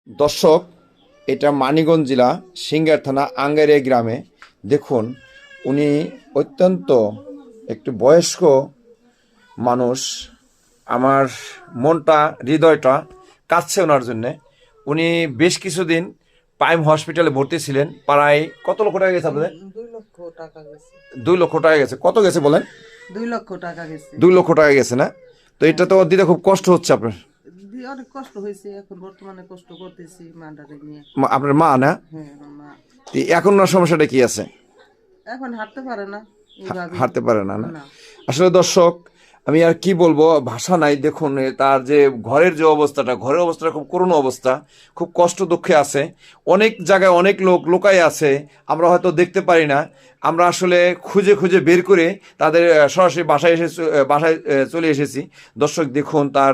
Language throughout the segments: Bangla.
দর্শক, এটা মানিকগঞ্জ জেলা সিংগার থানা আঙ্গারিয়া গ্রামে। দেখুন, উনি অত্যন্ত একটু বয়স্ক মানুষ। আমার মনটা হৃদয়টা কাঁদছে ওনার জন্যে। উনি বেশ কিছুদিন প্রাইম হসপিটালে ভর্তি ছিলেন। প্রায় কত লক্ষ টাকা গেছে আপনাদের? 2 লক্ষ টাকা গেছে। 2 লক্ষ টাকা গেছে। কত গেছে বলেন? 2 লক্ষ টাকা গেছে। 2 লক্ষ টাকা গেছে না? তো এটা তো দিতে খুব কষ্ট হচ্ছে আপনার। অনেক কষ্ট হয়েছে, এখন বর্তমানে কষ্ট করতেছি মাটারে নিয়ে। আপনার মা না? হ্যাঁ, আমার মা তো এখন ওনার সমস্যাটা কি আছে? এখন হাঁটতে পারে না এইভাবে। হারতে পারে না না? না, আসলে দর্শক, আমি আর কি বলবো, ভাষা নাই। দেখুন তার যে ঘরের যে অবস্থাটা, ঘরের অবস্থাটা খুব করুণ অবস্থা, খুব কষ্ট দুঃখে আছে। অনেক জায়গায় অনেক লোক লোকায় আছে, আমরা হয়তো দেখতে পারি না। আমরা আসলে খুঁজে খুঁজে বের করে তাদের সরাসরি বাসায় চলে এসেছি। দর্শক দেখুন, তার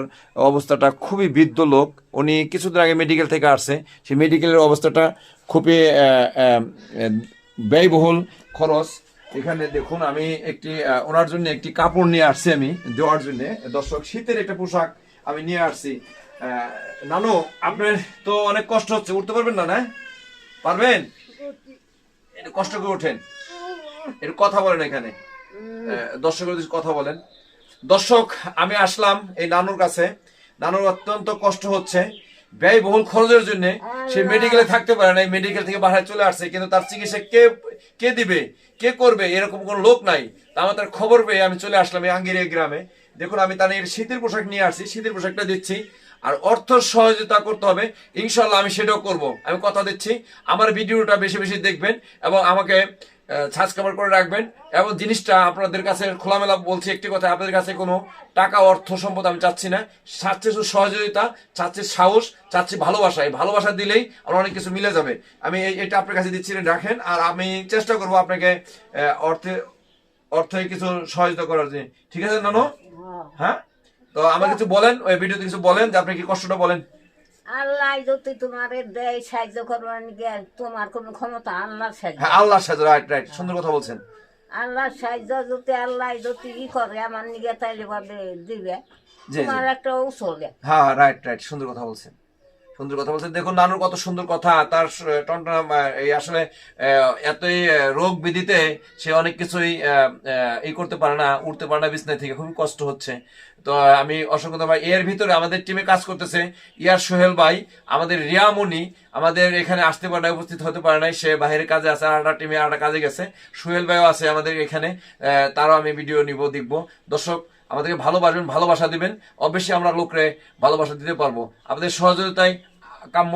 অবস্থাটা খুবই বৃদ্ধ লোক। উনি কিছুদিন আগে মেডিকেল থেকে আসছে। সেই মেডিকেলের অবস্থাটা খুবই ব্যয়বহুল খরচ। এখানে দেখুন, আমি একটি ওনার জন্য একটি কাপড় নিয়ে আসছি আমি দেওয়ার জন্য। দর্শক, শীতের একটা পোশাক আমি নিয়ে আসছি। নানু, আপনার তো অনেক কষ্ট হচ্ছে, উঠতে পারবেন না? না পারবেন? একটু কষ্ট করে ওঠেন, একটু কথা বলেন এখানে। দর্শকের কথা বলেন। দর্শক, আমি আসলাম এই নানুর কাছে। নানুর অত্যন্ত কষ্ট হচ্ছে, ব্যয়বহুল খরচের জন্য সে মেডিকেলে থাকতে পারে না। মেডিকেল থেকে বাসায় চলে আসছে, কিন্তু তার চিকিৎসা কে কে দিবে, কে করবে, এরকম কোনো লোক নাই। তা আমার তার খবর পেয়ে আমি চলে আসলাম এই আঙ্গিরিয়া গ্রামে। দেখুন, আমি তার শীতের পোশাক নিয়ে আসছি, শীতের পোশাকটা দিচ্ছি। আর অর্থ সহযোগিতা করতে হবে, ইনশাল্লাহ আমি সেটাও করব। আমি কথা দিচ্ছি, আমার ভিডিওটা বেশি বেশি দেখবেন এবং আমাকে সাবস্ক্রাইব করে রাখবেন। এবং জিনিসটা আপনাদের কাছে খোলামেলা বলছি একটি কথা, আপনাদের কাছে কোনো টাকা অর্থ সম্পদ আমি চাচ্ছি না। চাচ্ছি সহযোগিতা, চাচ্ছি সাহস, চাচ্ছি ভালোবাসা। এই ভালোবাসা দিলেই আমার অনেক কিছু মিলে যাবে। আমি এটা আপনার কাছে দিচ্ছি, রাখেন। আর আমি চেষ্টা করব আপনাকে অর্থে অর্থে কিছু সহযোগিতা করার জন্য। ঠিক আছে নানু? হ্যাঁ, তো আমার কিছু বলেন, ওই ভিডিওতে কিছু বলেন যে আপনি কি কষ্টটা বলেন। আল্লাহ যদি তোমার দেয় সাহায্য করবার নিয়ে তোমার কোনো ক্ষমতা, আল্লাহর সাহায্য। হ্যাঁ, আল্লাহ সাহায্য। রাইট রাইট, সুন্দর কথা বলছেন। আল্লাহর সাহায্য যদি আল্লাহ যদি ই করে আমার নিয়ে, তাইলে ভাবে দিবে জি জি, তোমার একটা ঔষধে। হ্যাঁ রাইট রাইট, সুন্দর কথা বলছেন, সুন্দর কথা বলছেন। দেখুন নানুর কত সুন্দর কথা। তার টনটনা এই আসলে এতই রোগ বিধিতে সে অনেক কিছুই ই করতে পারে না, উঠতে পারে না বিছানা থেকে, খুবই কষ্ট হচ্ছে। তো আমি অসংখ্য ভাই, এর ভিতরে আমাদের টিমে কাজ করতেছে ইয়ার সোহেল ভাই, আমাদের রিয়ামণি আমাদের এখানে আসতে পারে না, উপস্থিত হতে পারে নাই, সে বাইরের কাজে আছে, আরেকটা টিমে আরেকটা কাজে গেছে। সোহেল ভাইও আছে আমাদের এখানে, তারও আমি ভিডিও নিব, দেখবো। দর্শক, আমাদেরকে ভালোবাসবেন, ভালোবাসা দিবেন, অবশ্যই আমরা লোকরে ভালোবাসা দিতে পারবো। আপনাদের সহযোগিতায় কাম্য।